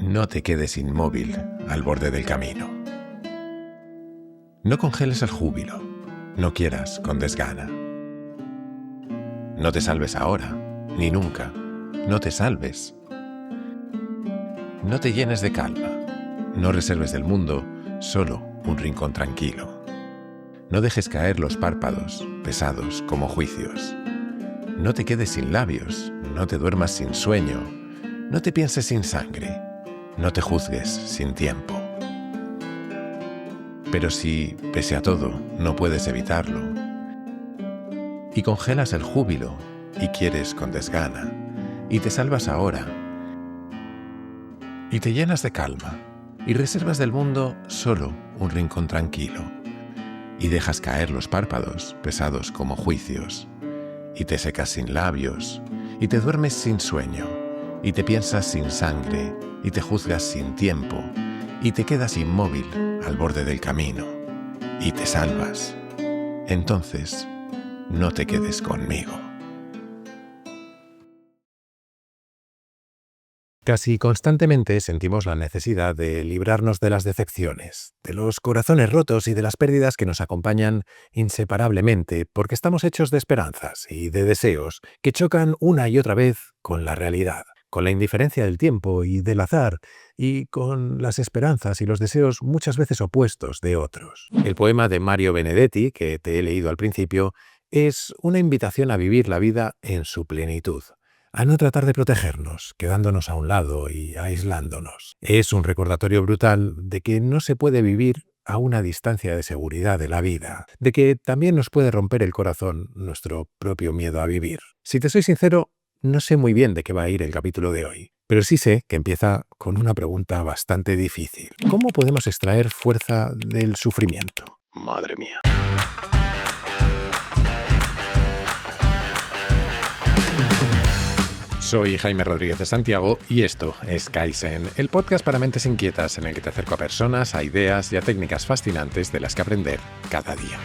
No te quedes inmóvil al borde del camino. No congeles el júbilo, no quieras con desgana. No te salves ahora, ni nunca, no te salves. No te llenes de calma, no reserves del mundo solo un rincón tranquilo. No dejes caer los párpados, pesados como juicios. No te quedes sin labios, no te duermas sin sueño, no te pienses sin sangre, no te juzgues sin tiempo. Pero si, pese a todo, no puedes evitarlo, y congelas el júbilo, y quieres con desgana, y te salvas ahora, y te llenas de calma, y reservas del mundo solo un rincón tranquilo, y dejas caer los párpados, pesados como juicios, y te secas sin labios, y te duermes sin sueño, y te piensas sin sangre, y te juzgas sin tiempo, y te quedas inmóvil al borde del camino, y te salvas. Entonces, no te quedes conmigo. Casi constantemente sentimos la necesidad de librarnos de las decepciones, de los corazones rotos y de las pérdidas que nos acompañan inseparablemente porque estamos hechos de esperanzas y de deseos que chocan una y otra vez con la realidad, con la indiferencia del tiempo y del azar y con las esperanzas y los deseos muchas veces opuestos de otros. El poema de Mario Benedetti, que te he leído al principio, es una invitación a vivir la vida en su plenitud, a no tratar de protegernos, quedándonos a un lado y aislándonos. Es un recordatorio brutal de que no se puede vivir a una distancia de seguridad de la vida, de que también nos puede romper el corazón nuestro propio miedo a vivir. Si te soy sincero, no sé muy bien de qué va a ir el capítulo de hoy, pero sí sé que empieza con una pregunta bastante difícil. ¿Cómo podemos extraer fuerza del sufrimiento? Madre mía. Soy Jaime Rodríguez de Santiago y esto es Kaizen, el podcast para mentes inquietas en el que te acerco a personas, a ideas y a técnicas fascinantes de las que aprender cada día.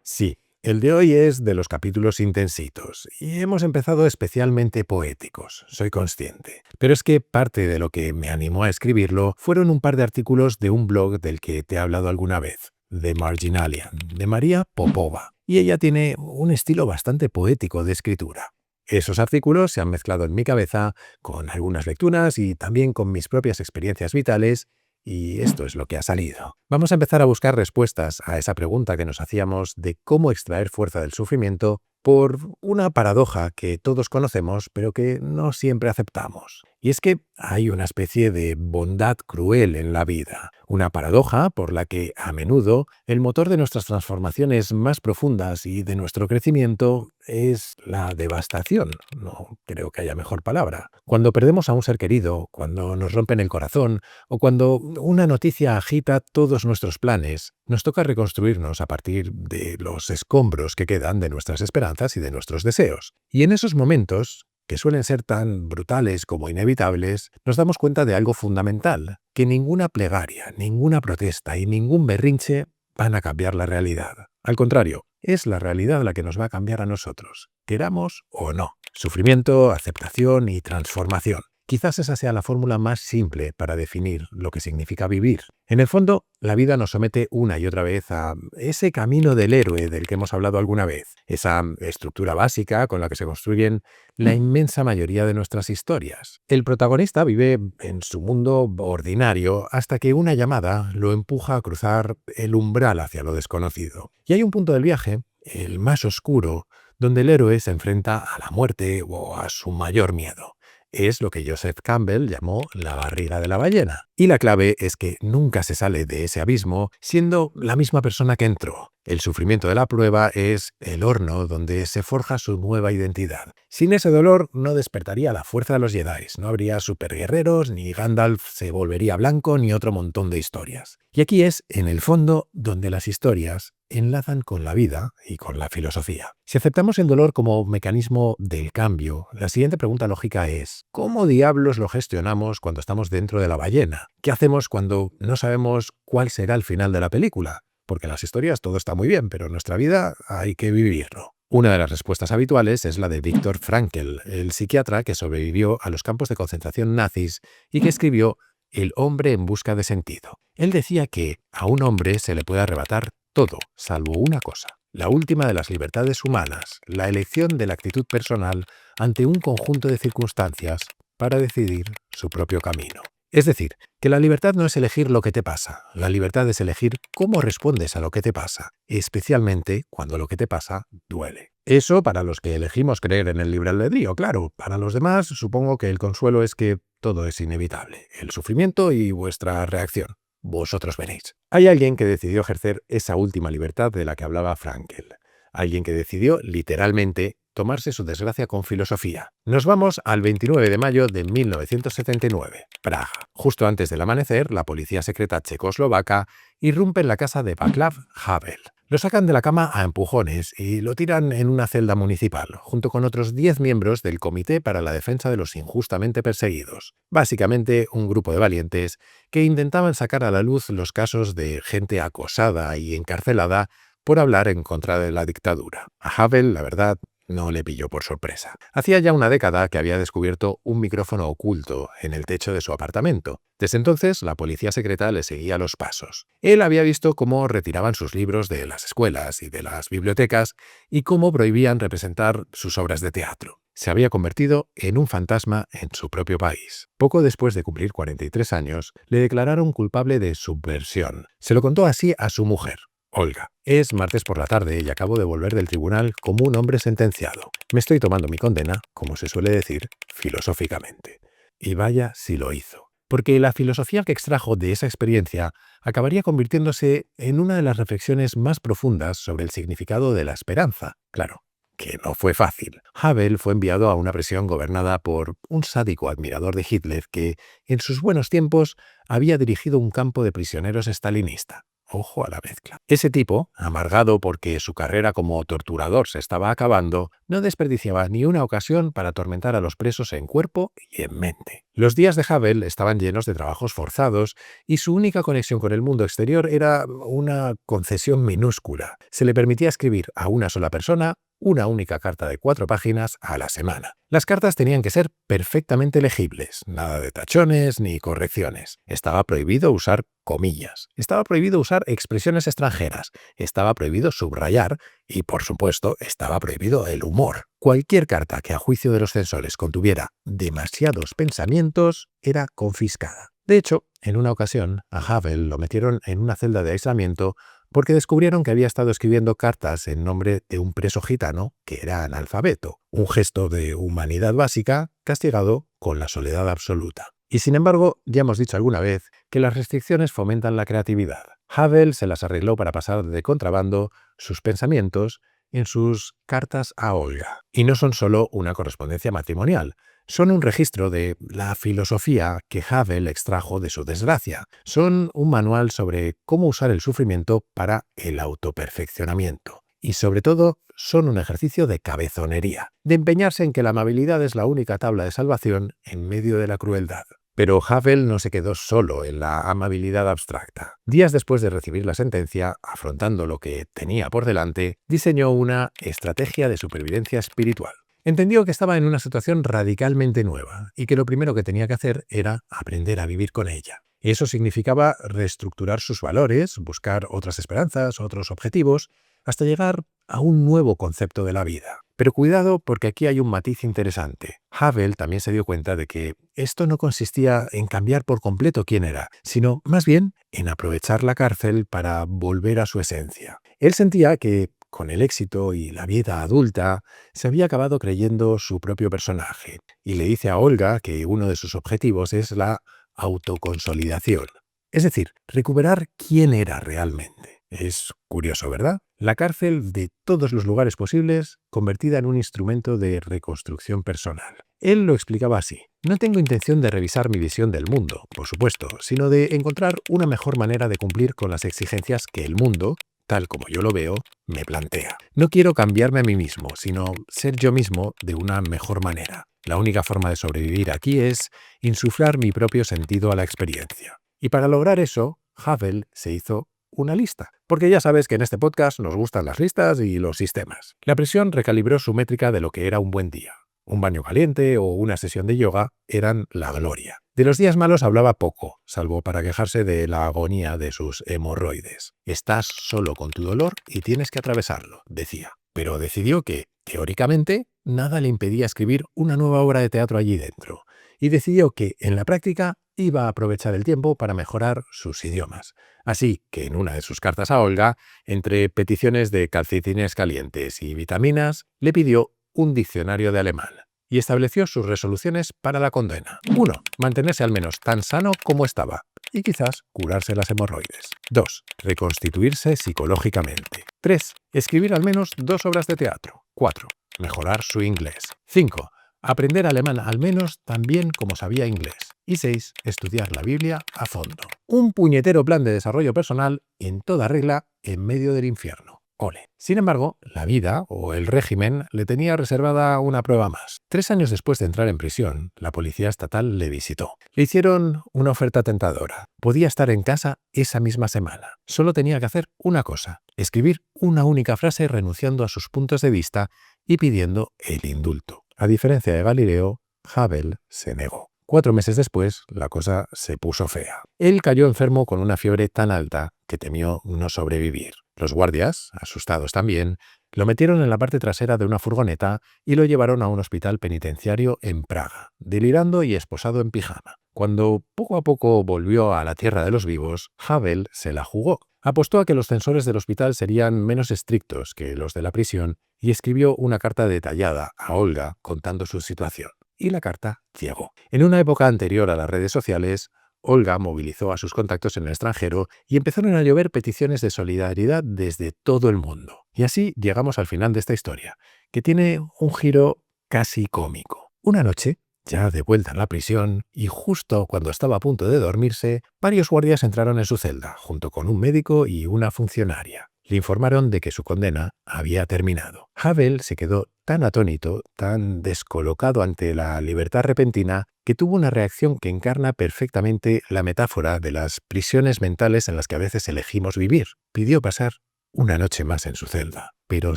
Sí, el de hoy es de los capítulos intensitos y hemos empezado especialmente poéticos, soy consciente. Pero es que parte de lo que me animó a escribirlo fueron un par de artículos de un blog del que te he hablado alguna vez, The Marginalian, de María Popova. Y ella tiene un estilo bastante poético de escritura. Esos artículos se han mezclado en mi cabeza con algunas lecturas y también con mis propias experiencias vitales, y esto es lo que ha salido. Vamos a empezar a buscar respuestas a esa pregunta que nos hacíamos de cómo extraer fuerza del sufrimiento por una paradoja que todos conocemos pero que no siempre aceptamos. Y es que hay una especie de bondad cruel en la vida, una paradoja por la que, a menudo, el motor de nuestras transformaciones más profundas y de nuestro crecimiento es la devastación. No creo que haya mejor palabra. Cuando perdemos a un ser querido, cuando nos rompen el corazón o cuando una noticia agita todos nuestros planes, nos toca reconstruirnos a partir de los escombros que quedan de nuestras esperanzas y de nuestros deseos. Y en esos momentos, que suelen ser tan brutales como inevitables, nos damos cuenta de algo fundamental, que ninguna plegaria, ninguna protesta y ningún berrinche van a cambiar la realidad. Al contrario, es la realidad la que nos va a cambiar a nosotros, queramos o no. Sufrimiento, aceptación y transformación. Quizás esa sea la fórmula más simple para definir lo que significa vivir. En el fondo, la vida nos somete una y otra vez a ese camino del héroe del que hemos hablado alguna vez, esa estructura básica con la que se construyen la inmensa mayoría de nuestras historias. El protagonista vive en su mundo ordinario hasta que una llamada lo empuja a cruzar el umbral hacia lo desconocido. Y hay un punto del viaje, el más oscuro, donde el héroe se enfrenta a la muerte o a su mayor miedo. Es lo que Joseph Campbell llamó la barriga de la ballena. Y la clave es que nunca se sale de ese abismo siendo la misma persona que entró. El sufrimiento de la prueba es el horno donde se forja su nueva identidad. Sin ese dolor no despertaría la fuerza de los Jedi, no habría superguerreros, ni Gandalf se volvería blanco, ni otro montón de historias. Y aquí es, en el fondo, donde las historias enlazan con la vida y con la filosofía. Si aceptamos el dolor como mecanismo del cambio, la siguiente pregunta lógica es: ¿cómo diablos lo gestionamos cuando estamos dentro de la ballena? ¿Qué hacemos cuando no sabemos cuál será el final de la película? Porque en las historias todo está muy bien, pero en nuestra vida hay que vivirlo. Una de las respuestas habituales es la de Viktor Frankl, el psiquiatra que sobrevivió a los campos de concentración nazis y que escribió El hombre en busca de sentido. Él decía que a un hombre se le puede arrebatar todo, salvo una cosa, la última de las libertades humanas, la elección de la actitud personal ante un conjunto de circunstancias para decidir su propio camino. Es decir, que la libertad no es elegir lo que te pasa, la libertad es elegir cómo respondes a lo que te pasa, especialmente cuando lo que te pasa duele. Eso para los que elegimos creer en el libre albedrío, claro. Para los demás, supongo que el consuelo es que todo es inevitable, el sufrimiento y vuestra reacción. Vosotros veréis. Hay alguien que decidió ejercer esa última libertad de la que hablaba Frankl. Alguien que decidió, literalmente, tomarse su desgracia con filosofía. Nos vamos al 29 de mayo de 1979, Praga. Justo antes del amanecer, la policía secreta checoslovaca irrumpe en la casa de Václav Havel. Lo sacan de la cama a empujones y lo tiran en una celda municipal, junto con otros 10 miembros del Comité para la Defensa de los Injustamente Perseguidos. Básicamente, un grupo de valientes que intentaban sacar a la luz los casos de gente acosada y encarcelada por hablar en contra de la dictadura. A Havel, la verdad, no le pilló por sorpresa. Hacía ya una década que había descubierto un micrófono oculto en el techo de su apartamento. Desde entonces, la policía secreta le seguía los pasos. Él había visto cómo retiraban sus libros de las escuelas y de las bibliotecas y cómo prohibían representar sus obras de teatro. Se había convertido en un fantasma en su propio país. Poco después de cumplir 43 años, le declararon culpable de subversión. Se lo contó así a su mujer, Olga. Es martes por la tarde y acabo de volver del tribunal como un hombre sentenciado. Me estoy tomando mi condena, como se suele decir, filosóficamente. Y vaya si lo hizo. Porque la filosofía que extrajo de esa experiencia acabaría convirtiéndose en una de las reflexiones más profundas sobre el significado de la esperanza. Claro, que no fue fácil. Havel fue enviado a una prisión gobernada por un sádico admirador de Hitler que, en sus buenos tiempos, había dirigido un campo de prisioneros estalinista. Ojo a la mezcla. Ese tipo, amargado porque su carrera como torturador se estaba acabando, no desperdiciaba ni una ocasión para atormentar a los presos en cuerpo y en mente. Los días de Havel estaban llenos de trabajos forzados y su única conexión con el mundo exterior era una concesión minúscula. Se le permitía escribir a una sola persona una única carta de 4 páginas a la semana. Las cartas tenían que ser perfectamente legibles, nada de tachones ni correcciones. Estaba prohibido usar comillas, estaba prohibido usar expresiones extranjeras, estaba prohibido subrayar y, por supuesto, estaba prohibido el humor. Cualquier carta que a juicio de los censores contuviera demasiados pensamientos era confiscada. De hecho, en una ocasión, a Havel lo metieron en una celda de aislamiento porque descubrieron que había estado escribiendo cartas en nombre de un preso gitano que era analfabeto, un gesto de humanidad básica castigado con la soledad absoluta. Y sin embargo, ya hemos dicho alguna vez que las restricciones fomentan la creatividad. Havel se las arregló para pasar de contrabando sus pensamientos en sus cartas a Olga. Y no son solo una correspondencia matrimonial, son un registro de la filosofía que Havel extrajo de su desgracia. Son un manual sobre cómo usar el sufrimiento para el autoperfeccionamiento. Y sobre todo, son un ejercicio de cabezonería, de empeñarse en que la amabilidad es la única tabla de salvación en medio de la crueldad. Pero Havel no se quedó solo en la amabilidad abstracta. Días después de recibir la sentencia, afrontando lo que tenía por delante, diseñó una estrategia de supervivencia espiritual. Entendió que estaba en una situación radicalmente nueva y que lo primero que tenía que hacer era aprender a vivir con ella. Eso significaba reestructurar sus valores, buscar otras esperanzas, otros objetivos, hasta llegar a un nuevo concepto de la vida. Pero cuidado, porque aquí hay un matiz interesante. Havel también se dio cuenta de que esto no consistía en cambiar por completo quién era, sino más bien en aprovechar la cárcel para volver a su esencia. Él sentía que con el éxito y la vida adulta, se había acabado creyendo su propio personaje, y le dice a Olga que uno de sus objetivos es la autoconsolidación, es decir, recuperar quién era realmente. Es curioso, ¿verdad? La cárcel de todos los lugares posibles, convertida en un instrumento de reconstrucción personal. Él lo explicaba así: no tengo intención de revisar mi visión del mundo, por supuesto, sino de encontrar una mejor manera de cumplir con las exigencias que el mundo, tal como yo lo veo, me plantea. No quiero cambiarme a mí mismo, sino ser yo mismo de una mejor manera. La única forma de sobrevivir aquí es insuflar mi propio sentido a la experiencia. Y para lograr eso, Havel se hizo una lista, porque ya sabes que en este podcast nos gustan las listas y los sistemas. La presión recalibró su métrica de lo que era un buen día. Un baño caliente o una sesión de yoga eran la gloria. De los días malos hablaba poco, salvo para quejarse de la agonía de sus hemorroides. Estás solo con tu dolor y tienes que atravesarlo, decía. Pero decidió que, teóricamente, nada le impedía escribir una nueva obra de teatro allí dentro. Y decidió que, en la práctica, iba a aprovechar el tiempo para mejorar sus idiomas. Así que en una de sus cartas a Olga, entre peticiones de calcetines calientes y vitaminas, le pidió un diccionario de alemán y estableció sus resoluciones para la condena. 1. Mantenerse al menos tan sano como estaba y quizás curarse las hemorroides. 2. Reconstituirse psicológicamente. 3. Escribir al menos 2 obras de teatro. 4. Mejorar su inglés. 5. Aprender alemán al menos tan bien como sabía inglés. Y 6. Estudiar la Biblia a fondo. Un puñetero plan de desarrollo personal en toda regla en medio del infierno. Ole. Sin embargo, la vida o el régimen le tenía reservada una prueba más. 3 años después de entrar en prisión, la policía estatal le visitó. Le hicieron una oferta tentadora. Podía estar en casa esa misma semana. Solo tenía que hacer una cosa: escribir una única frase renunciando a sus puntos de vista y pidiendo el indulto. A diferencia de Galileo, Havel se negó. 4 meses después, la cosa se puso fea. Él cayó enfermo con una fiebre tan alta que temió no sobrevivir. Los guardias, asustados también, lo metieron en la parte trasera de una furgoneta y lo llevaron a un hospital penitenciario en Praga, delirando y esposado en pijama. Cuando poco a poco volvió a la tierra de los vivos, Havel se la jugó. Apostó a que los censores del hospital serían menos estrictos que los de la prisión y escribió una carta detallada a Olga contando su situación. Y la carta llegó. En una época anterior a las redes sociales, Olga movilizó a sus contactos en el extranjero y empezaron a llover peticiones de solidaridad desde todo el mundo. Y así llegamos al final de esta historia, que tiene un giro casi cómico. Una noche, ya de vuelta en la prisión, y justo cuando estaba a punto de dormirse, varios guardias entraron en su celda, junto con un médico y una funcionaria. Le informaron de que su condena había terminado. Havel se quedó tan atónito, tan descolocado ante la libertad repentina, que tuvo una reacción que encarna perfectamente la metáfora de las prisiones mentales en las que a veces elegimos vivir. Pidió pasar una noche más en su celda, pero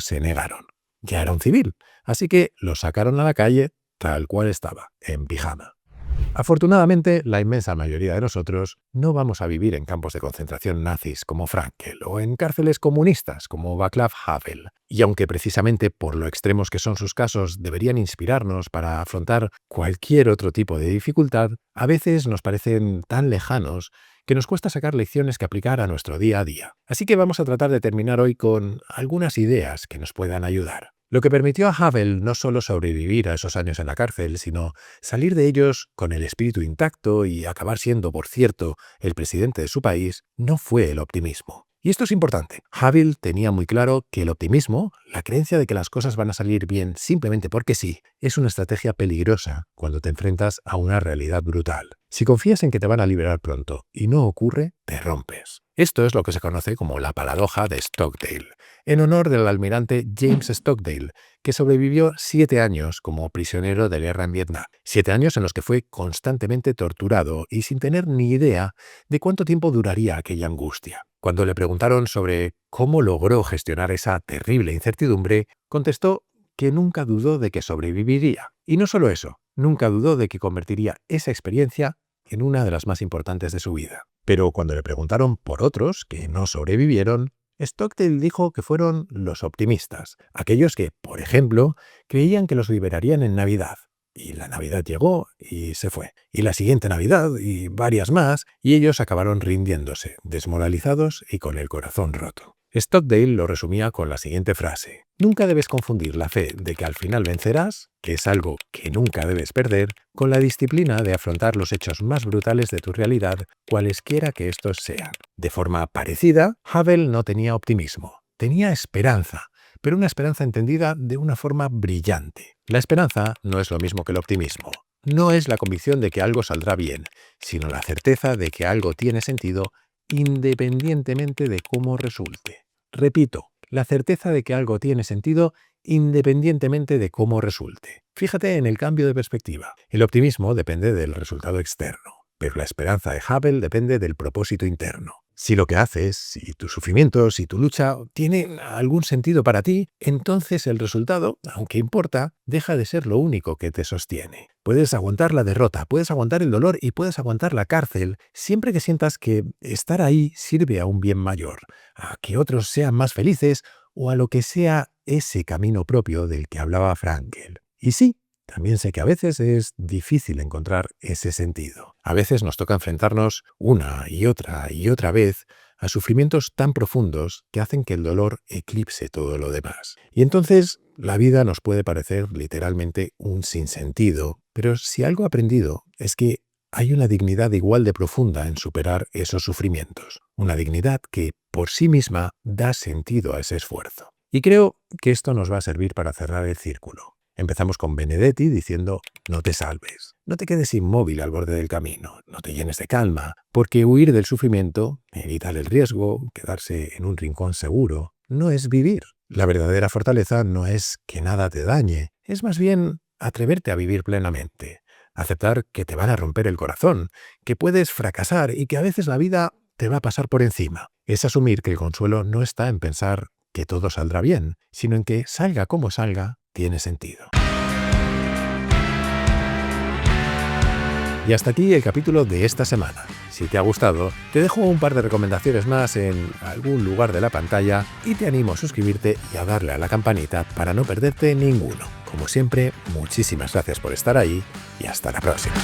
se negaron. Ya era un civil, así que lo sacaron a la calle tal cual estaba, en pijama. Afortunadamente, la inmensa mayoría de nosotros no vamos a vivir en campos de concentración nazis como Frankel o en cárceles comunistas como Václav Havel. Y aunque precisamente por lo extremos que son sus casos deberían inspirarnos para afrontar cualquier otro tipo de dificultad, a veces nos parecen tan lejanos que nos cuesta sacar lecciones que aplicar a nuestro día a día. Así que vamos a tratar de terminar hoy con algunas ideas que nos puedan ayudar. Lo que permitió a Havel no solo sobrevivir a esos años en la cárcel, sino salir de ellos con el espíritu intacto y acabar siendo, por cierto, el presidente de su país, no fue el optimismo. Y esto es importante. Havel tenía muy claro que el optimismo, la creencia de que las cosas van a salir bien simplemente porque sí, es una estrategia peligrosa cuando te enfrentas a una realidad brutal. Si confías en que te van a liberar pronto y no ocurre, te rompes. Esto es lo que se conoce como la paradoja de Stockdale, en honor del almirante James Stockdale, que sobrevivió 7 años como prisionero de guerra en Vietnam. 7 años en los que fue constantemente torturado y sin tener ni idea de cuánto tiempo duraría aquella angustia. Cuando le preguntaron sobre cómo logró gestionar esa terrible incertidumbre, contestó que nunca dudó de que sobreviviría. Y no solo eso, nunca dudó de que convertiría esa experiencia en una de las más importantes de su vida. Pero cuando le preguntaron por otros que no sobrevivieron, Stockdale dijo que fueron los optimistas, aquellos que, por ejemplo, creían que los liberarían en Navidad. Y la Navidad llegó y se fue. Y la siguiente Navidad y varias más, y ellos acabaron rindiéndose, desmoralizados y con el corazón roto. Stockdale lo resumía con la siguiente frase: nunca debes confundir la fe de que al final vencerás, que es algo que nunca debes perder, con la disciplina de afrontar los hechos más brutales de tu realidad, cualesquiera que estos sean. De forma parecida, Havel no tenía optimismo, tenía esperanza, pero una esperanza entendida de una forma brillante. La esperanza no es lo mismo que el optimismo. No es la convicción de que algo saldrá bien, sino la certeza de que algo tiene sentido independientemente de cómo resulte. Repito, la certeza de que algo tiene sentido independientemente de cómo resulte. Fíjate en el cambio de perspectiva. El optimismo depende del resultado externo, pero la esperanza de Havel depende del propósito interno. Si lo que haces, si tu sufrimiento, si tu lucha tiene algún sentido para ti, entonces el resultado, aunque importa, deja de ser lo único que te sostiene. Puedes aguantar la derrota, puedes aguantar el dolor y puedes aguantar la cárcel, siempre que sientas que estar ahí sirve a un bien mayor, a que otros sean más felices o a lo que sea ese camino propio del que hablaba Frankl. Y sí, también sé que a veces es difícil encontrar ese sentido. A veces nos toca enfrentarnos una y otra vez a sufrimientos tan profundos que hacen que el dolor eclipse todo lo demás. Y entonces la vida nos puede parecer literalmente un sinsentido, pero si algo he aprendido es que hay una dignidad igual de profunda en superar esos sufrimientos. Una dignidad que por sí misma da sentido a ese esfuerzo. Y creo que esto nos va a servir para cerrar el círculo. Empezamos con Benedetti diciendo: no te salves, no te quedes inmóvil al borde del camino, no te llenes de calma, porque huir del sufrimiento, evitar el riesgo, quedarse en un rincón seguro, no es vivir. La verdadera fortaleza no es que nada te dañe, es más bien atreverte a vivir plenamente, aceptar que te van a romper el corazón, que puedes fracasar y que a veces la vida te va a pasar por encima. Es asumir que el consuelo no está en pensar que todo saldrá bien, sino en que salga como salga, tiene sentido. Y hasta aquí el capítulo de esta semana. Si te ha gustado, te dejo un par de recomendaciones más en algún lugar de la pantalla y te animo a suscribirte y a darle a la campanita para no perderte ninguno. Como siempre, muchísimas gracias por estar ahí y hasta la próxima.